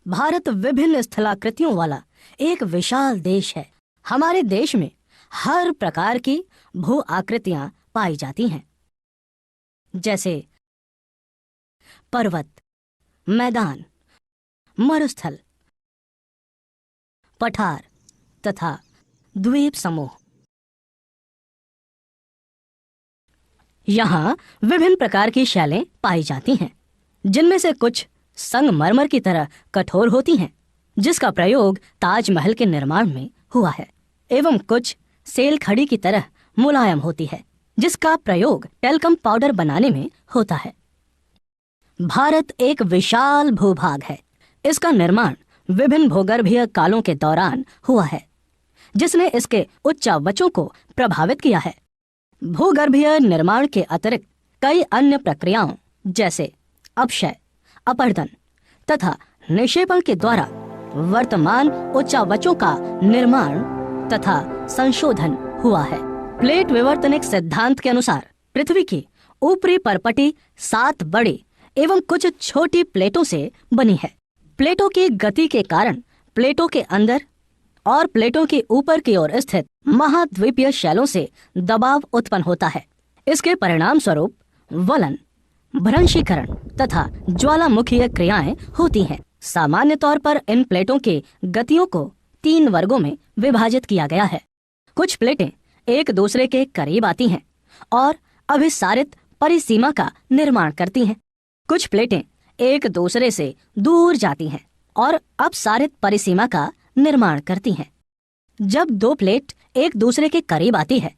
भारत विभिन्न स्थलाकृतियों वाला एक विशाल देश है। हमारे देश में हर प्रकार की भू आकृतियां पाई जाती हैं, जैसे पर्वत, मैदान, मरुस्थल, पठार तथा द्वीप समूह। यहाँ विभिन्न प्रकार की शैलें पाई जाती हैं, जिनमें से कुछ संगमरमर की तरह कठोर होती हैं, जिसका प्रयोग ताजमहल के निर्माण में हुआ है, एवं कुछ सेल खड़ी की तरह मुलायम होती है, जिसका प्रयोग टेल्कम पाउडर बनाने में होता है। भारत एक विशाल भूभाग है। इसका निर्माण विभिन्न भूगर्भीय कालों के दौरान हुआ है, जिसने इसके उच्चावचों को प्रभावित किया है। भूगर्भीय निर्माण के अतिरिक्त कई अन्य प्रक्रियाओं जैसे अपक्षय, अपरदन तथा निक्षेपण के द्वारा वर्तमान उच्चावचों का निर्माण तथा संशोधन हुआ है। प्लेट विवर्तनिक सिद्धांत के अनुसार पृथ्वी की ऊपरी परपटी 7 बड़ी एवं कुछ छोटी प्लेटों से बनी है। प्लेटों की गति के कारण प्लेटों के अंदर और प्लेटों के ऊपर की ओर स्थित महाद्वीपीय शैलों से दबाव उत्पन्न होता है। इसके परिणाम स्वरूप वलन, भ्रंशीकरण तथा ज्वालामुखीय क्रियाएं होती हैं। सामान्य तौर पर इन प्लेटों की गतियों को 3 वर्गों में विभाजित किया गया है। कुछ प्लेटें एक दूसरे के करीब आती हैं और अभिसारित परिसीमा का निर्माण करती हैं। कुछ प्लेटें एक दूसरे से दूर जाती हैं और अपसारित परिसीमा का निर्माण करती हैं। जब 2 प्लेट एक दूसरे के करीब आती है,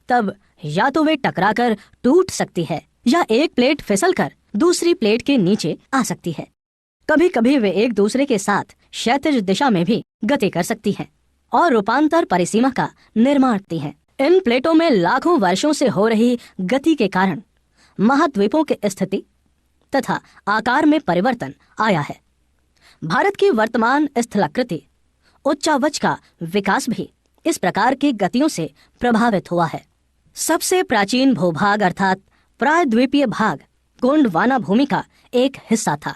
तब या तो वे टकराकर टूट सकती है या एक प्लेट फिसलकर दूसरी प्लेट के नीचे आ सकती है। कभी कभी वे एक दूसरे के साथ क्षैतिज दिशा में भी गति कर सकती हैं और रूपांतर परिसीमा का निर्माण करती हैं। इन प्लेटों में लाखों वर्षों से हो रही गति के कारण महाद्वीपों की स्थिति तथा आकार में परिवर्तन आया है। भारत की वर्तमान स्थलाकृति उच्चावच का विकास भी इस प्रकार की गतियों से प्रभावित हुआ है। सबसे प्राचीन भूभाग अर्थात प्रायद्वीपीय भाग गोंडवाना भूमि का एक हिस्सा था।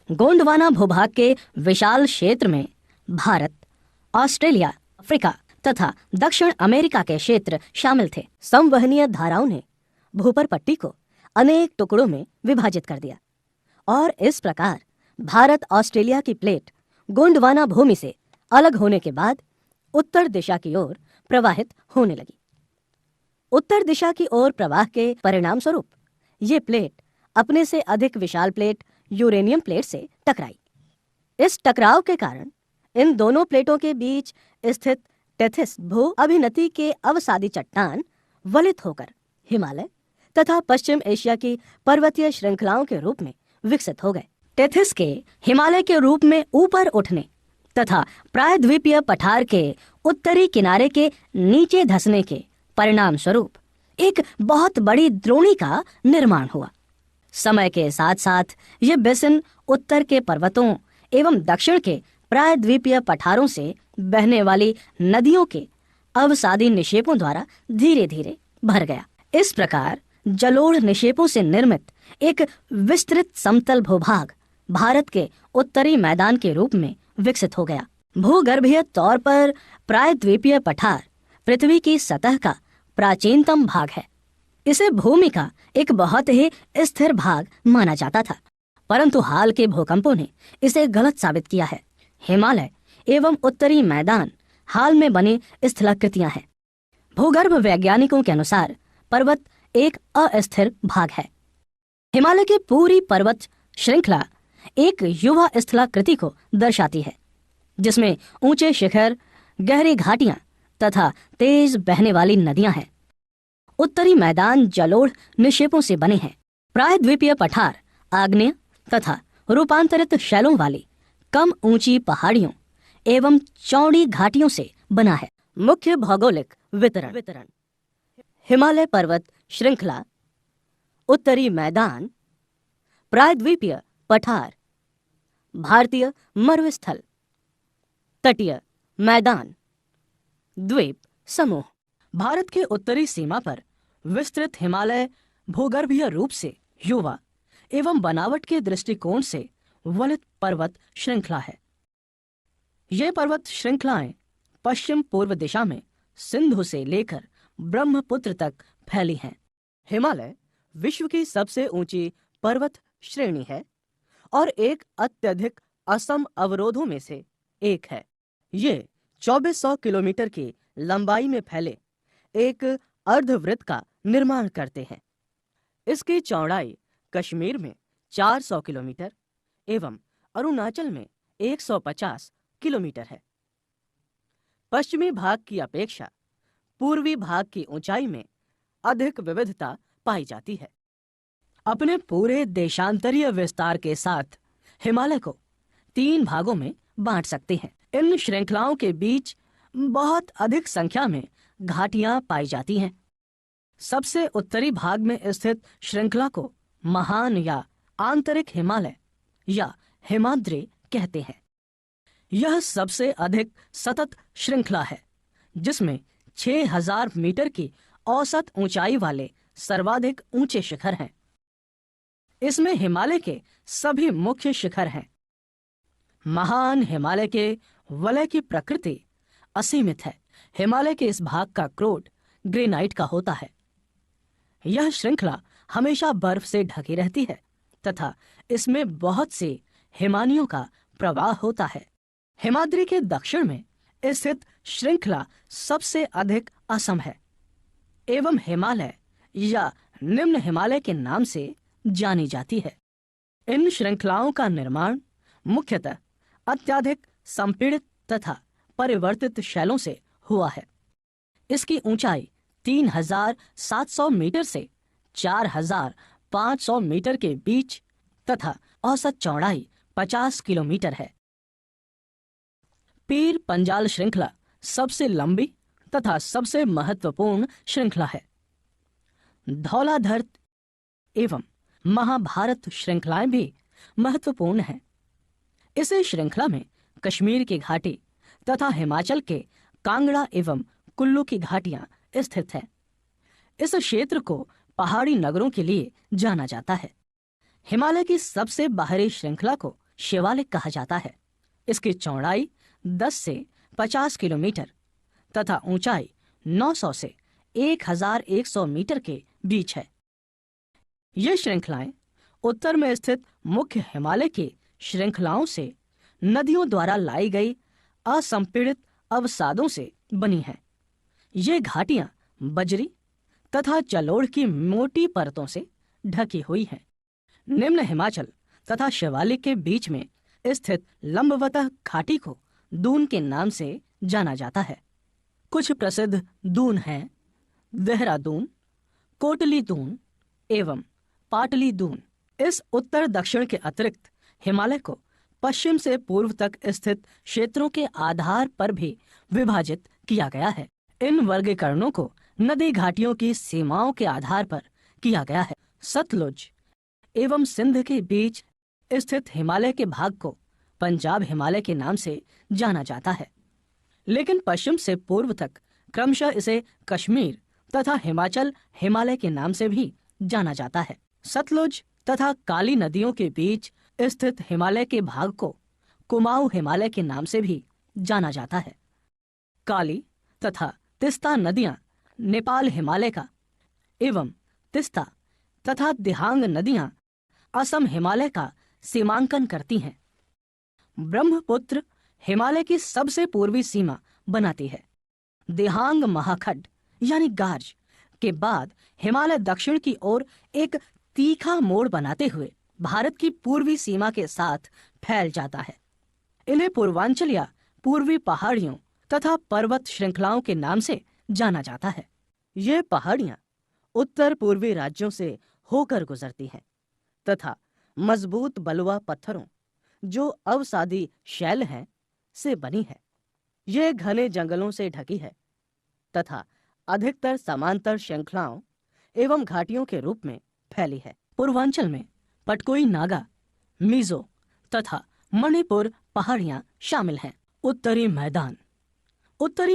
गोंडवाना भूभाग के विशाल क्षेत्र में भारत, ऑस्ट्रेलिया, अफ्रीका तथा दक्षिण अमेरिका के क्षेत्र शामिल थे। संवहनीय धाराओं ने भूपर पट्टी को अनेक टुकड़ों में विभाजित कर दिया और इस प्रकार भारत ऑस्ट्रेलिया की प्लेट गोंडवाना भूमि से अलग होने के बाद उत्तर दिशा की ओर प्रवाहित होने लगी। उत्तर दिशा की ओर प्रवाह के परिणाम स्वरूप ये प्लेट अपने से अधिक विशाल प्लेट यूरेनियम प्लेट से टकराई। इस टकराव के कारण इन दोनों प्लेटों के बीच स्थित टेथिस भू अभिनति के अवसादी चट्टान वलित होकर हिमालय तथा पश्चिम एशिया की पर्वतीय श्रृंखलाओं के रूप में विकसित हो गए। टेथिस के हिमालय के रूप में ऊपर उठने तथा प्रायद्वीपीय पठार के उत्तरी किनारे के नीचे धंसने के परिणाम स्वरूप एक बहुत बड़ी द्रोणी का निर्माण हुआ। समय के साथ साथ ये बेसिन उत्तर के पर्वतों एवं दक्षिण के प्रायद्वीपीय पठारों से बहने वाली नदियों के अवसादी निक्षेपों द्वारा धीरे धीरे भर गया। इस प्रकार जलोढ़ निक्षेपों से निर्मित एक विस्तृत समतल भूभाग भारत के उत्तरी मैदान के रूप में विकसित हो गया। भूगर्भीय तौर पर प्रायद्वीपीय पठार पृथ्वी की सतह का प्राचीनतम भाग है। इसे भूमि का एक बहुत ही स्थिर भाग माना जाता था, परंतु हाल के भूकंपों ने इसे गलत साबित किया है। हिमालय एवं उत्तरी मैदान हाल में बनी स्थलाकृतियां हैं। भूगर्भ वैज्ञानिकों के अनुसार पर्वत एक अस्थिर भाग है। हिमालय की पूरी पर्वत श्रृंखला एक युवा स्थलाकृति को दर्शाती है, जिसमें ऊंचे शिखर, गहरी घाटियां तथा तेज बहने वाली नदियां हैं। उत्तरी मैदान जलोढ़ निक्षेपों से बने हैं। प्रायद्वीपीय पठार आग्नेय तथा रूपांतरित शैलों वाली कम ऊंची पहाड़ियों एवं चौड़ी घाटियों से बना है। मुख्य भौगोलिक वितरण हिमालय पर्वत श्रृंखला, उत्तरी मैदान, प्रायद्वीपीय पठार, भारतीय मरुस्थल, तटीय मैदान, द्वीप समूह। भारत के उत्तरी सीमा पर विस्तृत हिमालय भूगर्भीय रूप से युवा एवं बनावट के दृष्टिकोण से वलित पर्वत श्रृंखला है। ये पर्वत श्रृंखलाएं पश्चिम पूर्व दिशा में सिंधु से लेकर ब्रह्मपुत्र तक फैली हैं। हिमालय विश्व की सबसे ऊंची पर्वत श्रेणी है और एक अत्यधिक असम अवरोधों में से एक है। ये 2400 किलोमीटर की लंबाई में फैले एक अर्धवृत्त का निर्माण करते हैं। इसकी चौड़ाई कश्मीर में 400 किलोमीटर एवं अरुणाचल में 150 किलोमीटर है। पश्चिमी भाग की अपेक्षा पूर्वी भाग की ऊंचाई में अधिक विविधता पाई जाती है। अपने पूरे देशांतरीय विस्तार के साथ हिमालय को 3 भागों में बांट सकते हैं। इन श्रृंखलाओं के बीच बहुत अधिक संख्या में घाटियां पाई जाती हैं। सबसे उत्तरी भाग में स्थित श्रृंखला को महान या आंतरिक हिमालय या हिमाद्री कहते हैं। यह सबसे अधिक सतत श्रृंखला है, जिसमें 6000 मीटर की औसत ऊंचाई वाले सर्वाधिक ऊंचे शिखर हैं। इसमें हिमालय के सभी मुख्य शिखर हैं। महान हिमालय के वलय की प्रकृति असीमित है। हिमालय के इस भाग का क्रोट ग्रेनाइट का होता है। यह श्रृंखला हमेशा बर्फ से ढकी रहती है तथा इसमें बहुत से हिमानियों का प्रवाह होता है। हिमाद्री के दक्षिण में स्थित श्रृंखला सबसे अधिक असम है एवं हिमालय या निम्न हिमालय के नाम से जानी जाती है। इन श्रृंखलाओं का निर्माण मुख्यतः अत्यधिक संपीड़ित तथा परिवर्तित शैलों से हुआ है। इसकी ऊंचाई 3700 मीटर से 4500 मीटर के बीच तथा औसत चौड़ाई 50 किलोमीटर है। पीर पंजाल श्रृंखला सबसे लंबी तथा सबसे महत्वपूर्ण श्रृंखला है। धौलाधर एवं महाभारत श्रृंखलाएं भी महत्वपूर्ण हैं। इस श्रृंखला में कश्मीर की घाटी तथा हिमाचल के कांगड़ा एवं कुल्लू की घाटियां स्थित हैं। इस क्षेत्र को पहाड़ी नगरों के लिए जाना जाता है। हिमालय की सबसे बाहरी श्रृंखला को शिवालिक कहा जाता है। इसकी चौड़ाई 10 से 50 किलोमीटर तथा ऊंचाई 900 से 1100 मीटर के बीच है। ये श्रृंखलाएं उत्तर में स्थित मुख्य हिमालय की श्रृंखलाओं से नदियों द्वारा लाई गई असंपीड़ित अवसादों से बनी हैं। ये घाटियां बजरी तथा जलोढ़ की मोटी परतों से ढकी हुई हैं। निम्न हिमाचल तथा शिवालिक के बीच में स्थित लंबवतः घाटी को दून के नाम से जाना जाता है। कुछ प्रसिद्ध दून हैं देहरादून, कोटली दून एवं पाटली दून। इस उत्तर दक्षिण के अतिरिक्त हिमालय को पश्चिम से पूर्व तक स्थित क्षेत्रों के आधार पर भी विभाजित किया गया है। इन वर्गीकरणों को नदी घाटियों की सीमाओं के आधार पर किया गया है। सतलुज एवं सिंध के बीच स्थित हिमालय के भाग को पंजाब हिमालय के नाम से जाना जाता है, लेकिन पश्चिम से पूर्व तक क्रमशः इसे कश्मीर तथा हिमाचल हिमालय के नाम से भी जाना जाता है। सतलुज तथा काली नदियों के बीच स्थित हिमालय के भाग को कुमाऊं हिमालय के नाम से भी जाना जाता है। काली तथा तिस्ता नदियां नेपाल हिमालय का एवं तिस्ता तथा दिहांग नदियां असम हिमालय का सीमांकन करती हैं। ब्रह्मपुत्र हिमालय की सबसे पूर्वी सीमा बनाती है। दिहांग महाखड्ड यानी गार्ज के बाद हिमालय दक्षिण की ओर एक तीखा मोड़ बनाते हुए भारत की पूर्वी सीमा के साथ फैल जाता है। इन्हें पूर्वांचल या पूर्वी पहाड़ियों तथा पर्वत श्रृंखलाओं के नाम से जाना जाता है। ये पहाड़ियां उत्तर पूर्वी राज्यों से होकर गुजरती हैं तथा मजबूत बलुआ पत्थरों, जो अवसादी शैल हैं, से बनी है। ये घने जंगलों से ढकी है तथा अधिकतर समांतर श्रृंखलाओं एवं घाटियों के रूप में फैली है। पूर्वांचल में पटकोई नागा, मिजो तथा मणिपुर पहाड़ियां शामिल हैं। उत्तरी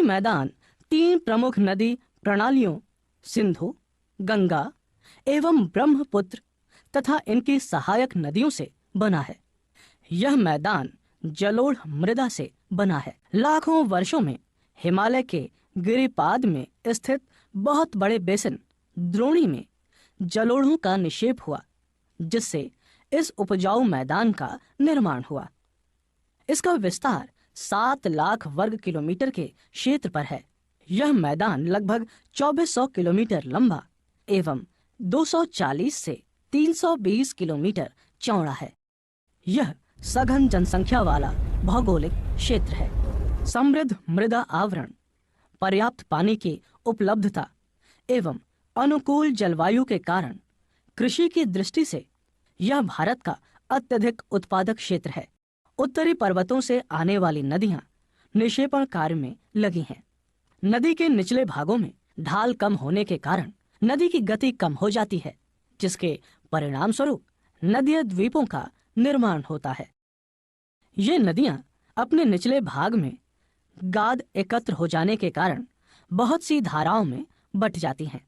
मैदान 3 प्रमुख नदी प्रणालियों सिंधु, गंगा एवं ब्रह्मपुत्र तथा इनकी सहायक नदियों से बना है। यह मैदान जलोढ़ मृदा से बना है। लाखों वर्षों में हिमालय के गिरिपाद में स्थित बहुत बड़े बेसिन द्रोणी में जलोढ़ों का निक्षेप हुआ, जिससे इस उपजाऊ मैदान का निर्माण हुआ। इसका विस्तार 7 लाख वर्ग किलोमीटर के क्षेत्र पर है। यह मैदान लगभग 2400 किलोमीटर लंबा एवं 240 से 320 किलोमीटर चौड़ा है। यह सघन जनसंख्या वाला भौगोलिक क्षेत्र है। समृद्ध मृदा आवरण, पर्याप्त पानी की उपलब्धता एवं अनुकूल जलवायु के कारण कृषि की दृष्टि से यह भारत का अत्यधिक उत्पादक क्षेत्र है। उत्तरी पर्वतों से आने वाली नदियां निक्षेपण कार्य में लगी हैं। नदी के निचले भागों में ढाल कम होने के कारण नदी की गति कम हो जाती है, जिसके परिणाम स्वरूप नदीय द्वीपों का निर्माण होता है। ये नदियां अपने निचले भाग में गाद एकत्र हो जाने के कारण बहुत सी धाराओं में बट जाती हैं।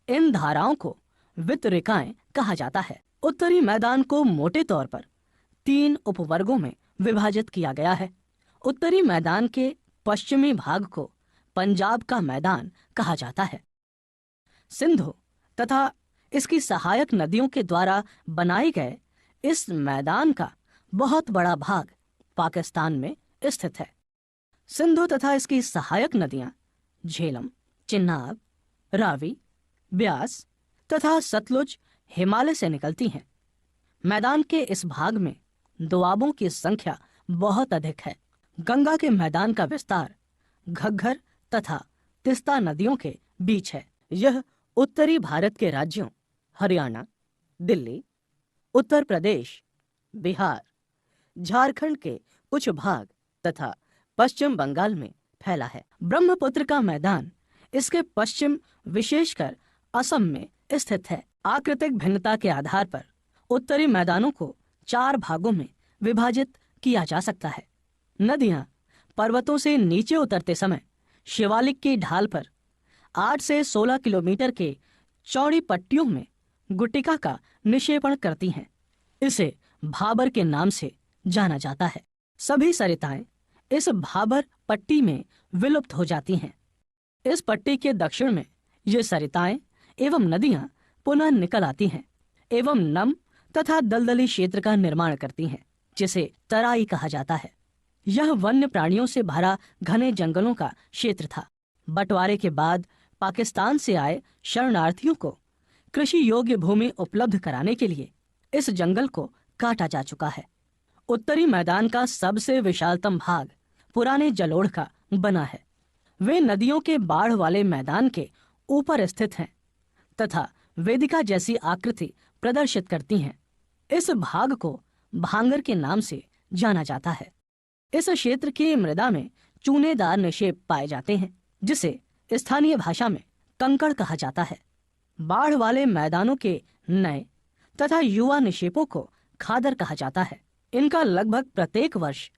इन धाराओं को वितरिकाएं कहा जाता है। उत्तरी मैदान को मोटे तौर पर 3 उपवर्गों में विभाजित किया गया है। उत्तरी मैदान के पश्चिमी भाग को पंजाब का मैदान कहा जाता है। सिंधु तथा इसकी सहायक नदियों के द्वारा बनाए गए इस मैदान का बहुत बड़ा भाग पाकिस्तान में स्थित है। सिंधु तथा इसकी सहायक नदियां झेलम, चिनाब, रावी, ब्यास तथा सतलुज हिमालय से निकलती हैं। मैदान के इस भाग में दोआबों की संख्या बहुत अधिक है। गंगा के मैदान का विस्तार घग्गर तथा तिस्ता नदियों के बीच है। यह उत्तरी भारत के राज्यों हरियाणा, दिल्ली, उत्तर प्रदेश, बिहार, झारखंड के कुछ भाग तथा पश्चिम बंगाल में फैला है। ब्रह्मपुत्र का मैदान इसके पश्चिम विशेषकर असम में स्थित है। आकृतिक भिन्नता के आधार पर उत्तरी मैदानों को 4 भागों में विभाजित किया जा सकता है। नदियां पर्वतों से नीचे उतरते समय शिवालिक की ढाल पर 8 से 16 किलोमीटर के चौड़ी पट्टियों में गुटिका का निक्षेपण करती हैं। इसे भाबर के नाम से जाना जाता है। सभी सरिताएं इस भाबर पट्टी में विलुप्त हो जाती हैं। इस पट्टी के दक्षिण में ये सरिताएं एवं नदियां पुनः निकल आती हैं एवं नम तथा दलदली क्षेत्र का निर्माण करती हैं, जिसे तराई कहा जाता है। यह वन्य प्राणियों से भरा घने जंगलों का क्षेत्र था। बंटवारे के बाद पाकिस्तान से आए शरणार्थियों को कृषि योग्य भूमि उपलब्ध कराने के लिए इस जंगल को काटा जा चुका है। उत्तरी मैदान का सबसे विशालतम भाग पुराने जलोढ़ का बना है। वे नदियों के बाढ़ वाले मैदान के ऊपर स्थित हैं तथा वेदिका जैसी आकृति प्रदर्शित करती हैं। इस भाग को भांगर के नाम से जाना जाता है। इस क्षेत्र की मृदा में चूनेदार निक्षेप पाए जाते हैं, जिसे स्थानीय भाषा में कंकड़ कहा जाता है। बाढ़ वाले मैदानों के नए तथा युवा निक्षेपों को खादर कहा जाता है। इनका लगभग प्रत्येक वर्ष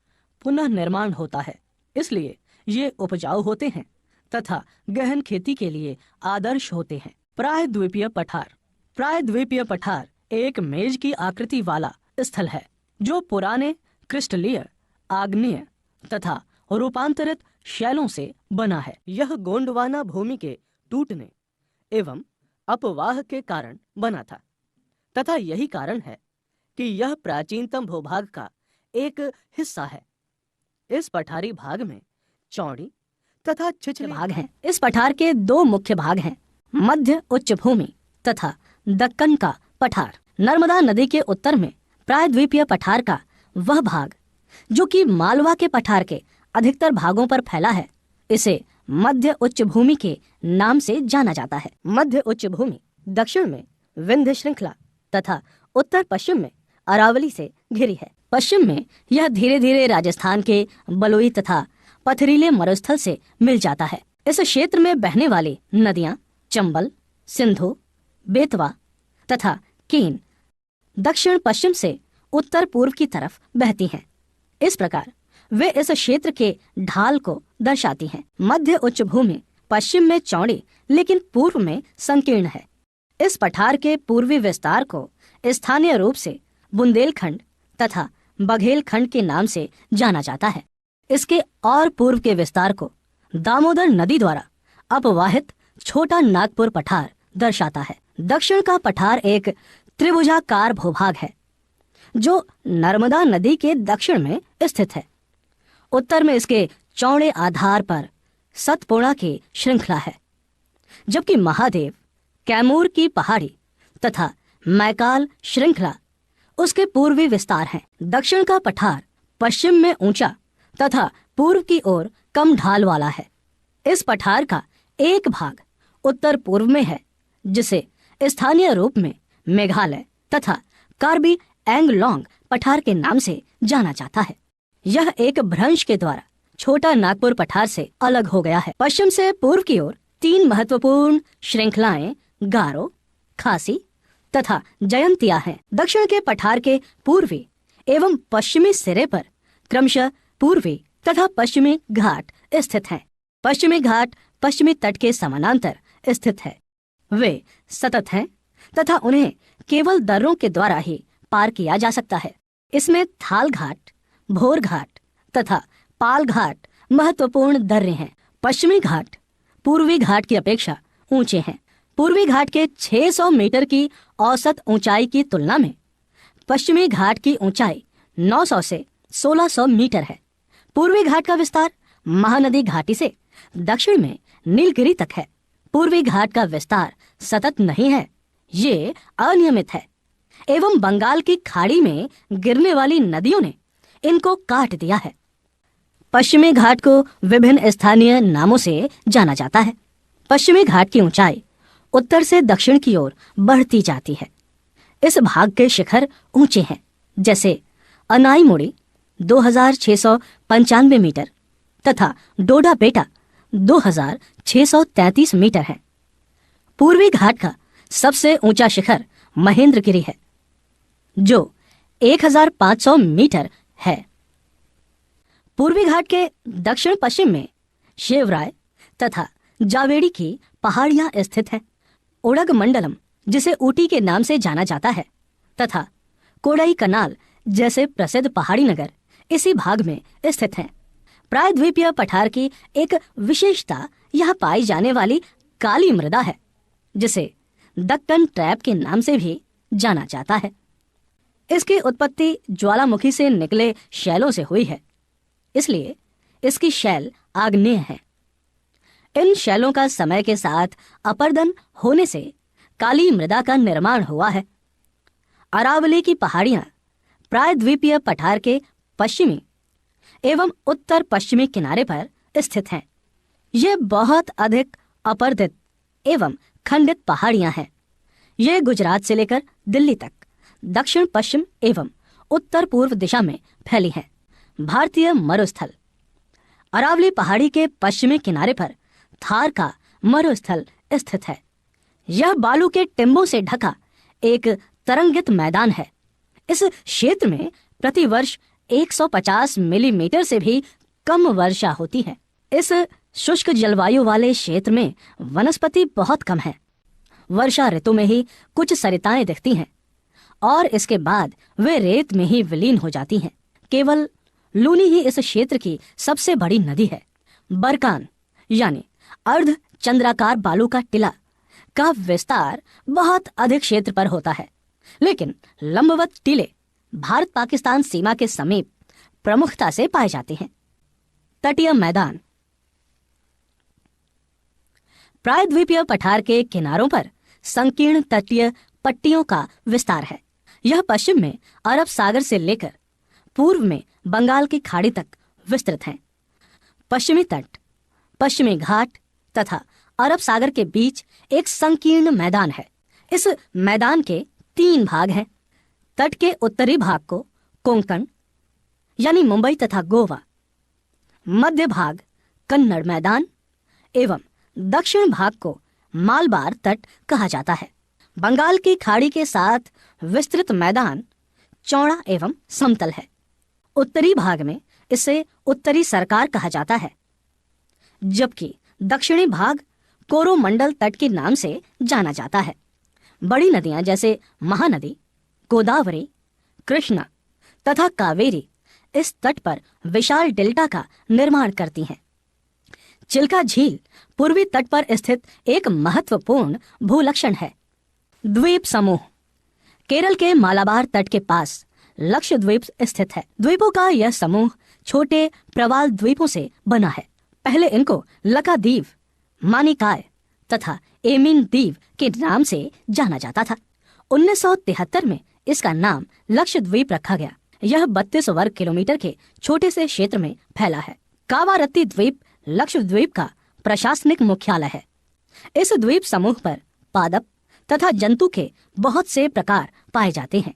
पुनः निर्माण होता है, इसलिए ये उपजाऊ होते हैं तथा गहन खेती के लिए आदर्श होते हैं। प्रायद्वीपीय पठार। प्रायद्वीपीय पठार एक मेज की आकृति वाला स्थल है जो पुराने क्रिस्टलीय, आग्नेय तथा रूपांतरित शैलों से बना है। यह गोंडवाना भूमि के टूटने एवं अपवाह के कारण बना था तथा यही कारण है कि यह प्राचीनतम भूभाग का एक हिस्सा है। इस पठारी भाग में चौड़ी तथा छिछले भाग हैं। इस पठार के 2 मुख्य भाग हैं, मध्य उच्च भूमि तथा दक्कन का पठार। नर्मदा नदी के उत्तर में प्रायद्वीपीय पठार का वह भाग जो कि मालवा के पठार के अधिकतर भागों पर फैला है, इसे मध्य उच्च भूमि के नाम से जाना जाता है। मध्य उच्च भूमि दक्षिण में विंध्य श्रृंखला तथा उत्तर पश्चिम में अरावली से घिरी है। पश्चिम में यह धीरे धीरे राजस्थान के बलुई तथा पथरीले मरुस्थल से मिल जाता है। इस क्षेत्र में बहने वाली नदियां चंबल, सिंधु, बेतवा तथा केन दक्षिण पश्चिम से उत्तर पूर्व की तरफ बहती हैं। इस प्रकार वे इस क्षेत्र के ढाल को दर्शाती हैं। मध्य उच्च भूमि पश्चिम में चौड़ी लेकिन पूर्व में संकीर्ण है। इस पठार के पूर्वी विस्तार को स्थानीय रूप से बुंदेलखंड तथा बघेलखंड के नाम से जाना जाता है। इसके और पूर्व के विस्तार को दामोदर नदी द्वारा अपवाहित छोटा नागपुर पठार दर्शाता है। दक्षिण का पठार एक त्रिभुजाकार भूभाग है जो नर्मदा नदी के दक्षिण में स्थित है। उत्तर में इसके चौड़े आधार पर सतपुड़ा की श्रृंखला है, जबकि महादेव, कैमूर की पहाड़ी तथा मैकाल श्रृंखला उसके पूर्वी विस्तार हैं। दक्षिण का पठार पश्चिम में ऊंचा तथा पूर्व की ओर कम ढाल वाला है। इस पठार का एक भाग उत्तर पूर्व में है, जिसे स्थानीय रूप में मेघालय तथा कार्बी एंगलोंग पठार के नाम से जाना जाता है। यह एक भ्रंश के द्वारा छोटा नागपुर पठार से अलग हो गया है। पश्चिम से पूर्व की ओर 3 महत्वपूर्ण श्रृंखलाएं गारो, खासी तथा जयंतिया हैं। दक्षिण के पठार के पूर्वी एवं पश्चिमी सिरे पर क्रमशः पूर्वी तथा पश्चिमी घाट स्थित हैं। पश्चिमी घाट पश्चिमी तट के समानांतर स्थित है। वे सतत हैं तथा उन्हें केवल दर्रों के द्वारा ही पार किया जा सकता है। इसमें थाल घाट, भोर घाट तथा पाल घाट महत्वपूर्ण दर्रे हैं। पश्चिमी घाट पूर्वी घाट की अपेक्षा ऊंचे हैं। पूर्वी घाट के 600 मीटर की औसत ऊंचाई की तुलना में पश्चिमी घाट की ऊंचाई 900 से 1600 मीटर है। पूर्वी घाट का विस्तार महानदी घाटी से दक्षिण में नीलगिरी तक है। पूर्वी घाट का विस्तार सतत नहीं है, ये अनियमित है एवं बंगाल की खाड़ी में गिरने वाली नदियों ने इनको काट दिया है। पश्चिमी घाट को विभिन्न स्थानीय नामों से जाना जाता है। पश्चिमी घाट की ऊंचाई उत्तर से दक्षिण की ओर बढ़ती जाती है। इस भाग के शिखर ऊंचे हैं, जैसे अनाईमुड़ी 2695 मीटर तथा डोडा बेटा 2633 मीटर है। पूर्वी घाट का सबसे ऊंचा शिखर महेंद्रगिरी है, जो 1500 मीटर है। पूर्वी घाट के दक्षिण पश्चिम में शेवराय तथा जावेड़ी की पहाड़ियां स्थित हैं। उड़ग मंडलम, जिसे ऊटी के नाम से जाना जाता है, तथा कोडाई कनाल जैसे प्रसिद्ध पहाड़ी नगर इसी भाग में स्थित हैं। प्रायद्वीपीय पठार की एक विशेषता यह पाई जाने वाली काली मृदा है, जिसे दक्कन ट्रैप के नाम से भी जाना जाता है। इसकी उत्पत्ति ज्वालामुखी से निकले शैलों से हुई है, इसलिए इसकी शैल आग्नेय है। इन शैलों का समय के साथ अपर्दन होने से काली मृदा का निर्माण हुआ है। अरावली की पहाड़ियां प्रायद्वीपीय पठार के पश्चिमी एवं उत्तर पश्चिमी किनारे पर स्थित हैं। ये बहुत अधिक अपर्दित एवं खंडित पहाड़ियां हैं। ये गुजरात से लेकर दिल्ली तक दक्षिण पश्चिम एवं उत्तर पूर्व दिशा में फैली हैं। भारतीय मरुस्थल अरावली पहाड़ी के पश्चिमी किनारे पर थार का मरुस्थल स्थित है। यह बालू के टिम्बों से ढका एक तरंगित मैदान है। इस क्षेत्र में प्रतिवर्ष 150 मिलीमीटर से भी कम वर्षा होती है। इस शुष्क जलवायु वाले क्षेत्र में वनस्पति बहुत कम है। वर्षा ऋतु में ही कुछ सरिताएं दिखती हैं और इसके बाद वे रेत में ही विलीन हो जाती हैं। केवल लूनी ही इस क्षेत्र की सबसे बड़ी नदी है। बरकान यानी अर्ध चंद्राकार बालू का टीला का विस्तार बहुत अधिक क्षेत्र पर होता है, लेकिन लंबवत टीले भारत पाकिस्तान सीमा के समीप प्रमुखता से पाए जाते हैं। तटीय मैदान प्रायद्वीपीय पठार के किनारों पर संकीर्ण तटीय पट्टियों का विस्तार है। यह पश्चिम में अरब सागर से लेकर पूर्व में बंगाल की खाड़ी तक विस्तृत हैं। पश्चिमी तट, पश्चिमी घाट तथा अरब सागर के बीच एक संकीर्ण मैदान है। इस मैदान के 3 भाग हैं। तट के उत्तरी भाग को कोंकण यानी मुंबई तथा गोवा, मध्य भाग कन्नड़ मैदान एवं दक्षिण भाग को मालबार तट कहा जाता है। बंगाल की खाड़ी के साथ विस्तृत मैदान चौड़ा एवं समतल है। उत्तरी भाग में इसे उत्तरी सरकार कहा जाता है, जबकि दक्षिणी भाग कोरोमंडल तट के नाम से जाना जाता है। बड़ी नदियां जैसे महानदी, गोदावरी, कृष्णा तथा कावेरी इस तट पर विशाल डेल्टा का निर्माण करती हैं। चिल्का झील पूर्वी तट पर स्थित एक महत्वपूर्ण भूलक्षण है। द्वीप समूह केरल के मालाबार तट के पास लक्षद्वीप स्थित है। द्वीपों का यह समूह छोटे प्रवाल द्वीपों से बना है। पहले इनको लकादीव, मानिकाय तथा एमिन दीव के नाम से जाना जाता था। 1973 में इसका नाम लक्षद्वीप रखा गया। यह 32 वर्ग किलोमीटर के छोटे से क्षेत्र में फैला है। कावारत्ती द्वीप लक्षद्वीप का प्रशासनिक मुख्यालय है। इस द्वीप समूह पर पादप तथा जंतु के बहुत से प्रकार पाए जाते हैं।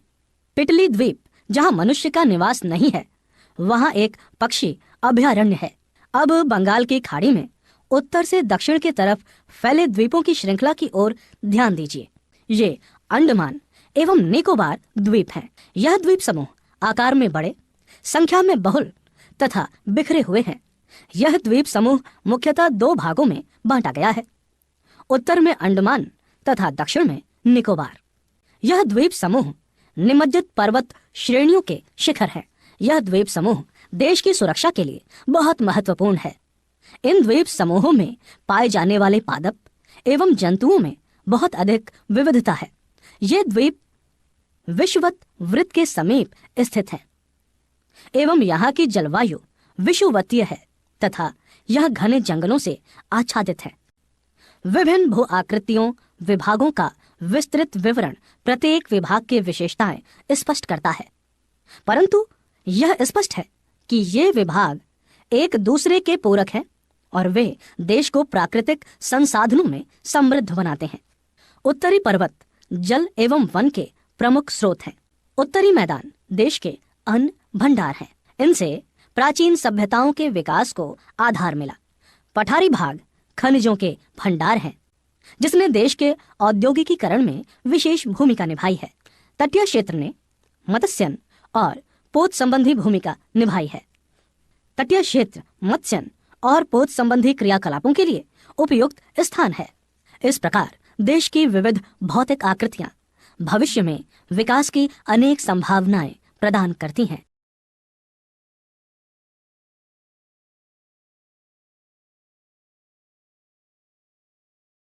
पिटली द्वीप, जहां मनुष्य का निवास नहीं है, वहां एक पक्षी अभयारण्य है। अब बंगाल की खाड़ी में उत्तर से दक्षिण की तरफ फैले द्वीपों की श्रृंखला की ओर ध्यान दीजिए। ये अंडमान एवं निकोबार द्वीप हैं। यह द्वीप समूह आकार में बड़े, संख्या में बहुल तथा बिखरे हुए हैं। यह द्वीप समूह मुख्यतः 2 भागों में बांटा गया है, उत्तर में अंडमान तथा दक्षिण में निकोबार। यह द्वीप समूह निमज्जित पर्वत श्रेणियों के शिखर हैं। यह द्वीप समूह देश की सुरक्षा के लिए बहुत महत्वपूर्ण है। इन द्वीप समूहों में पाए जाने वाले पादप एवं जंतुओं में बहुत अधिक विविधता है। ये द्वीप विषुवत वृत्त के समीप स्थित हैं एवं यहाँ की जलवायु विषुवतीय है तथा यह घने जंगलों से आच्छादित है। विभिन्न भू आकृतियों विभागों का विस्तृत विवरण प्रत्येक विभाग की विशेषताएं स्पष्ट करता है, परंतु यह स्पष्ट है कि ये विभाग एक दूसरे के पूरक हैं और वे देश को प्राकृतिक संसाधनों में समृद्ध बनाते हैं। उत्तरी पर्वत जल एवं वन के प्रमुख स्रोत हैं। उत्तरी मैदान देश के अन्न भंडार हैं। इनसे प्राचीन सभ्यताओं के विकास को आधार मिला। पठारी भाग खनिजों के भंडार हैं, जिसने देश के औद्योगिकीकरण में विशेष भूमिका निभाई है। तटीय क्षेत्र ने मत्स्यन और पोत संबंधी भूमिका निभाई है। तटीय क्षेत्र मत्स्यन और पोत संबंधी क्रियाकलापों के लिए उपयुक्त स्थान है। इस प्रकार देश की विविध भौतिक आकृतियां भविष्य में विकास की अनेक संभावनाएं प्रदान करती हैं।